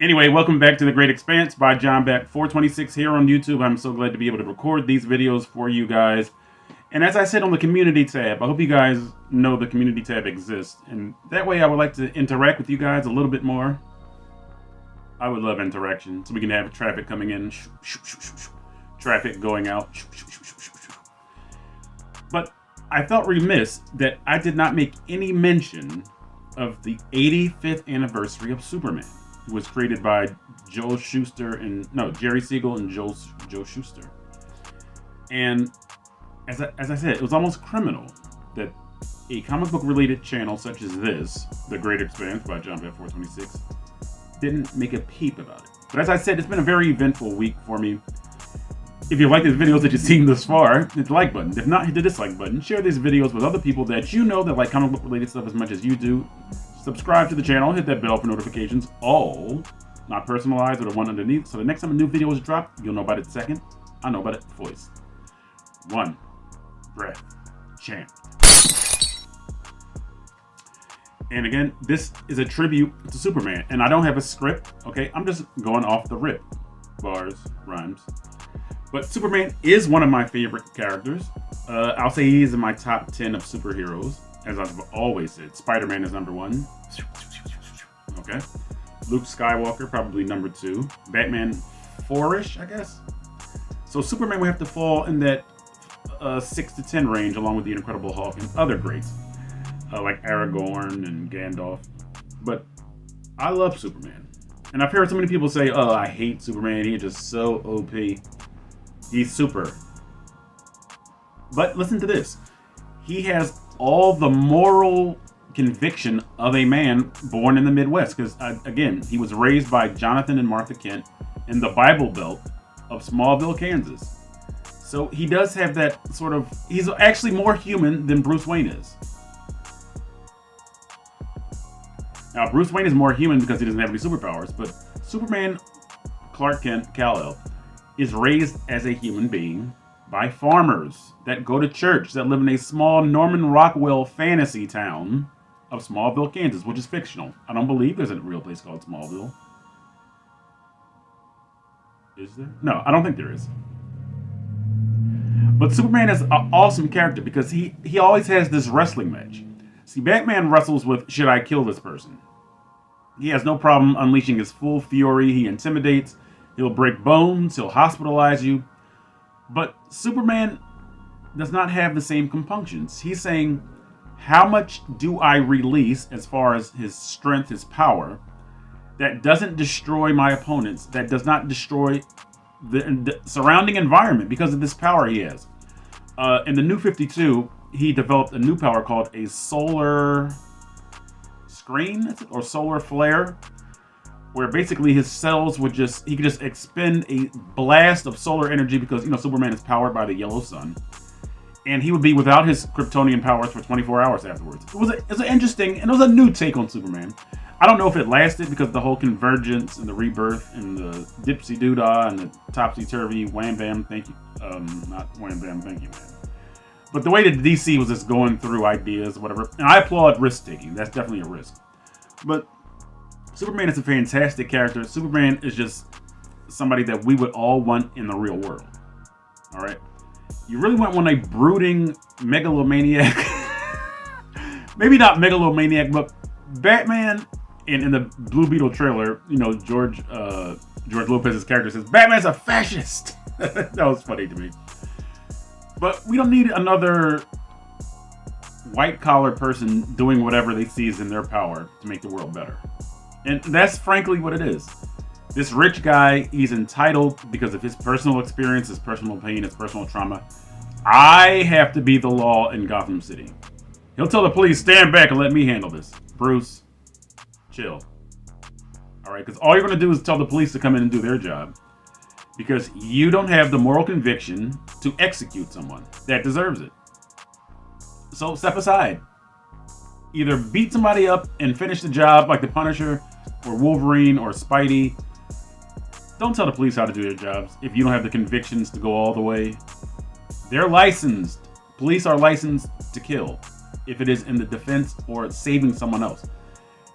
Anyway, welcome back to the Great Expanse by John Back 426 here on YouTube. I'm so glad to be able to record these videos for you guys. And as I said on the community tab, I hope you guys know the community tab exists. And that way I would like to interact with you guys a little bit more. I would love interaction so we can have traffic coming in, traffic going out. But I felt remiss that I did not make any mention of the 85th anniversary of Superman. It was created by Jerry Siegel and Joe Shuster. And as I said, it was almost criminal that a comic book related channel such as this, The Great Expanse by John Back 426, didn't make a peep about it. But as I said, it's been a very eventful week for me. If you like these videos that you've seen thus far, hit the like button. If not, hit the dislike button. Share these videos with other people that you know that like comic book related stuff as much as you do. Subscribe to the channel, hit that bell for notifications, all not personalized or the one underneath, so the next time a new video is dropped, you'll know about it second. I know about it first. One breath chant. And again, this is a tribute to Superman, and I don't have a script, okay? I'm just going off the rip. Bars, rhymes. But Superman is one of my favorite characters. I'll say he's in my top 10 of superheroes. As I've always said, Spider-Man is number 1. Okay. Luke Skywalker, probably number 2. Batman, 4-ish, I guess. So Superman would have to fall in that 6 to 10 range, along with the Incredible Hulk and other greats, like Aragorn and Gandalf. But I love Superman. And I've heard so many people say, oh, I hate Superman. He's just so OP. He's super. But listen to this. He has all the moral conviction of a man born in the Midwest. Because, again, he was raised by Jonathan and Martha Kent in the Bible Belt of Smallville, Kansas. So he does have that sort of... He's actually more human than Bruce Wayne is. Now, Bruce Wayne is more human because he doesn't have any superpowers. But Superman, Clark Kent, Kal-El, is raised as a human being by farmers that go to church, that live in a small Norman Rockwell fantasy town of Smallville, Kansas, which is fictional. I don't believe there's a real place called Smallville. Is there? No, I don't think there is. But Superman is an awesome character because he always has this wrestling match. See, Batman wrestles with, should I kill this person? He has no problem unleashing his full fury. He intimidates. He'll break bones. He'll hospitalize you. But Superman does not have the same compunctions. He's saying, how much do I release as far as his strength, his power, that doesn't destroy my opponents, that does not destroy the surrounding environment because of this power he has. In the New 52, he developed a new power called a solar screen, or solar flare, where basically his cells would he could just expend a blast of solar energy because, Superman is powered by the yellow sun. And he would be without his Kryptonian powers for 24 hours afterwards. It was an interesting, and it was a new take on Superman. I don't know if it lasted because the whole convergence and the rebirth and the dipsy doodah and the topsy-turvy wham bam thank you. Not wham bam thank you, man. But the way that DC was just going through ideas, whatever, and I applaud risk-taking. That's definitely a risk. But Superman is a fantastic character. Superman is just somebody that we would all want in the real world. All right? You really want a brooding megalomaniac. Maybe not megalomaniac, but Batman, in the Blue Beetle trailer, George Lopez's character says, Batman's a fascist. That was funny to me. But we don't need another white-collar person doing whatever they see is in their power to make the world better. And that's frankly what it is. This rich guy, he's entitled because of his personal experience, his personal pain, his personal trauma. I have to be the law in Gotham City. He'll tell the police, stand back and let me handle this. Bruce, chill. All right, because all you're going to do is tell the police to come in and do their job because you don't have the moral conviction to execute someone that deserves it. So step aside. Either beat somebody up and finish the job like the Punisher or Wolverine or Spidey, Don't tell the police how to do their jobs if you don't have the convictions to go all the way. They're licensed. Police are licensed to kill if it is in the defense or saving someone else.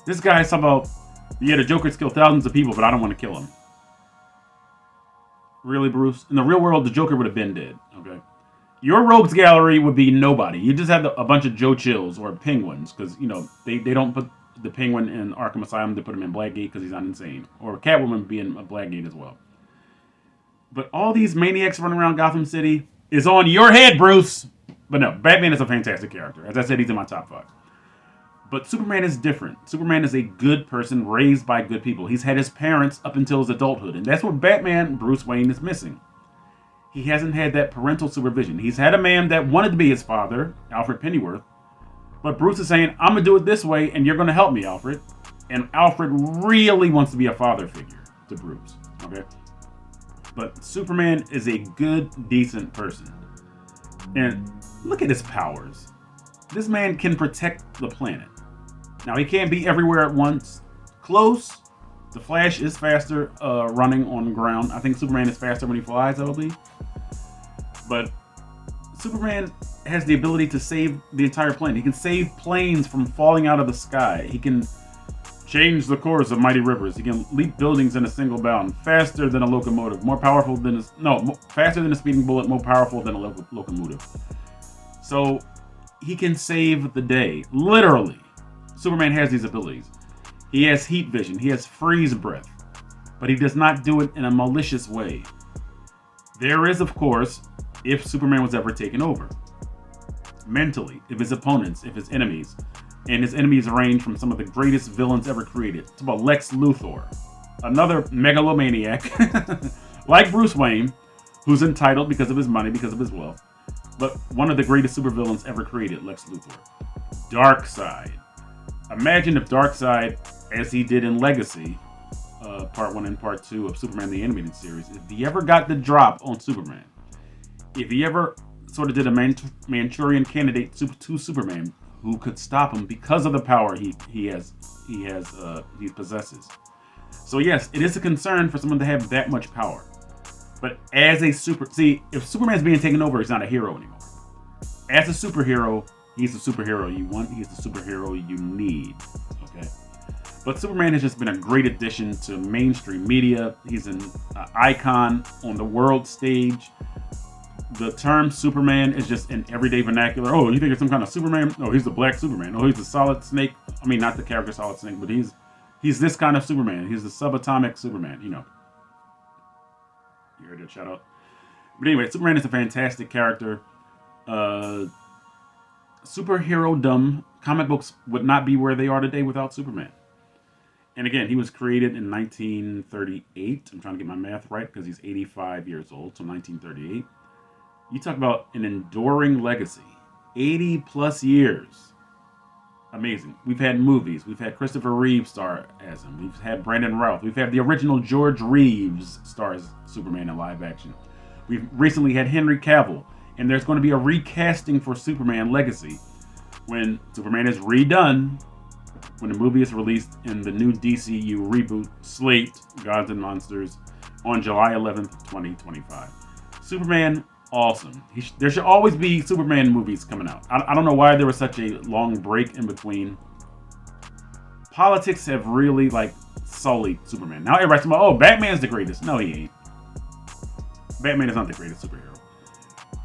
This guy's talking about, yeah, the Joker's killed thousands of people, but I don't want to kill him. Really, Bruce? In the real world, the Joker would have been dead, okay? Your rogues gallery would be nobody. You just have a bunch of Joe Chills or Penguins, because, you know, they don't put the Penguin in Arkham Asylum. They put him in Blackgate because he's not insane. Or Catwoman being a Blackgate as well. But all these maniacs running around Gotham City is on your head, Bruce! But no, Batman is a fantastic character. As I said, he's in my top 5. But Superman is different. Superman is a good person raised by good people. He's had his parents up until his adulthood. And that's what Batman, Bruce Wayne, is missing. He hasn't had that parental supervision. He's had a man that wanted to be his father, Alfred Pennyworth. But Bruce is saying, I'm going to do it this way, and you're going to help me, Alfred. And Alfred really wants to be a father figure to Bruce. Okay? But Superman is a good, decent person. And look at his powers. This man can protect the planet. Now, he can't be everywhere at once. Close. The Flash is faster running on the ground. I think Superman is faster when he flies, I believe. But Superman has the ability to save the entire planet. He can save planes from falling out of the sky. He can change the course of mighty rivers. He can leap buildings in a single bound. Faster than a locomotive. Faster than a speeding bullet. More powerful than a locomotive. So he can save the day. Literally. Superman has these abilities. He has heat vision. He has freeze breath. But he does not do it in a malicious way. There is, of course, if Superman was ever taken over. Mentally, if his opponents, if his enemies, and his enemies range from some of the greatest villains ever created. It's about Lex Luthor, another megalomaniac, like Bruce Wayne, who's entitled because of his money, because of his wealth, but one of the greatest supervillains ever created, Lex Luthor. Darkseid. Imagine if Darkseid, as he did in Legacy, Part 1 and Part 2 of Superman the Animated Series, if he ever got the drop on Superman, if he ever sort of did a Manchurian candidate to Superman, who could stop him because of the power he possesses. So yes, it is a concern for someone to have that much power. But as a if Superman's being taken over, he's not a hero anymore. As a superhero, he's the superhero you want. He's the superhero you need. Okay. But Superman has just been a great addition to mainstream media. He's an icon on the world stage. The term Superman is just in everyday vernacular. Oh, you think it's some kind of Superman? Oh, he's the Black Superman. Oh, he's the Solid Snake. I mean, not the character Solid Snake, but he's this kind of Superman. He's the subatomic Superman, you know. You heard that shout out. But anyway, Superman is a fantastic character. Superhero-dom. Comic books would not be where they are today without Superman. And again, he was created in 1938. I'm trying to get my math right because he's 85 years old, so 1938. You talk about an enduring legacy. 80 plus years. Amazing. We've had movies. We've had Christopher Reeve star as him. We've had Brandon Routh. We've had the original George Reeves star as Superman in live action. We've recently had Henry Cavill. And there's going to be a recasting for Superman Legacy when Superman is redone, when the movie is released in the new DCU reboot slate, Gods and Monsters, on July 11th, 2025. Superman, awesome. There should always be Superman movies coming out. I don't know why there was such a long break in between. Politics have really, sullied Superman. Now everybody's talking about, oh, Batman's the greatest. No, he ain't. Batman is not the greatest superhero.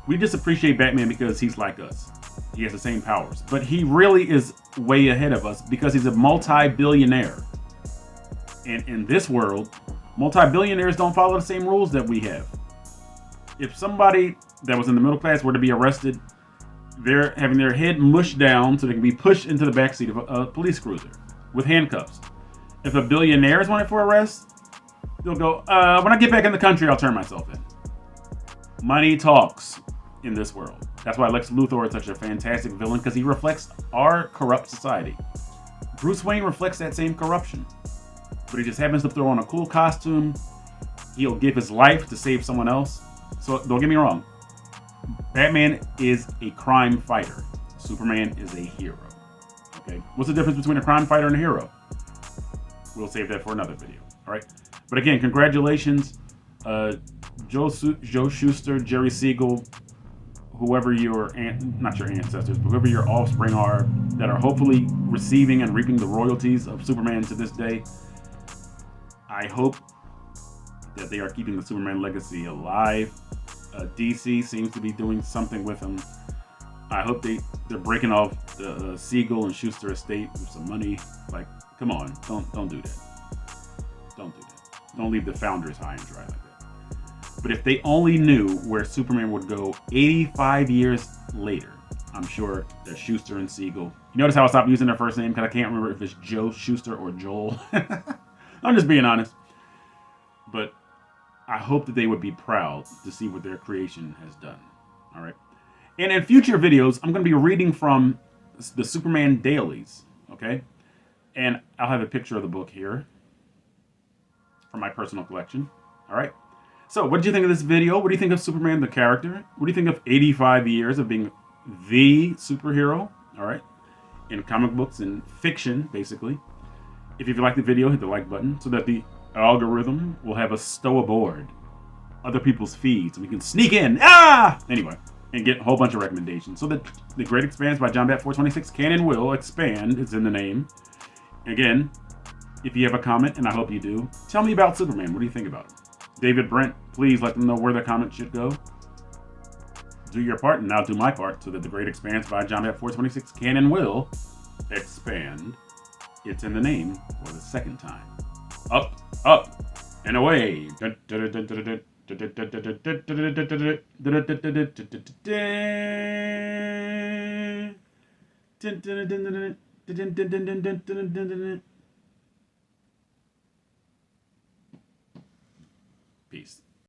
We just appreciate Batman because he's like us. He has the same powers. But he really is way ahead of us because he's a multi-billionaire. And in this world, multi-billionaires don't follow the same rules that we have. If somebody that was in the middle class were to be arrested, they're having their head mushed down so they can be pushed into the backseat of a police cruiser with handcuffs. If a billionaire is wanted for arrest, they'll go, when I get back in the country, I'll turn myself in. Money talks in this world. That's why Lex Luthor is such a fantastic villain, because he reflects our corrupt society. Bruce Wayne reflects that same corruption. But he just happens to throw on a cool costume. He'll give his life to save someone else. So don't get me wrong. Batman is a crime fighter. Superman is a hero. Okay? What's the difference between a crime fighter and a hero? We'll save that for another video. All right? But again, congratulations. Joe Shuster, Jerry Siegel, whoever your not your ancestors, but whoever your offspring are that are hopefully receiving and reaping the royalties of Superman to this day. I hope that they are keeping the Superman legacy alive. DC seems to be doing something with them. I hope they're breaking off the Siegel and Schuster estate with some money. Like, come on, don't do that. Don't do that. Don't leave the founders high and dry like that. But if they only knew where Superman would go 85 years later, I'm sure that Schuster and Siegel. You notice how I stopped using their first name because I can't remember if it's Joe Shuster or Joel. I'm just being honest. But I hope that they would be proud to see what their creation has done. All right. And in future videos, I'm going to be reading from the Superman dailies. Okay. And I'll have a picture of the book here from my personal collection. All right. So, what did you think of this video? What do you think of Superman the character? What do you think of 85 years of being the superhero? All right. In comic books and fiction, basically. If you like the video, hit the like button so that the algorithm will have us stow aboard other people's feeds and we can sneak in. Anyway, and get a whole bunch of recommendations so that the Great Expanse by John Bat 426 can and will expand. It's in the name. Again, if you have a comment, and I hope you do, tell me about Superman. What do you think about him? David Brent, please let them know where the comment should go. Do your part, and I'll do my part so that the Great Expanse by John Bat 426 can and will expand. It's in the name for the second time. Up, up, and away. Peace.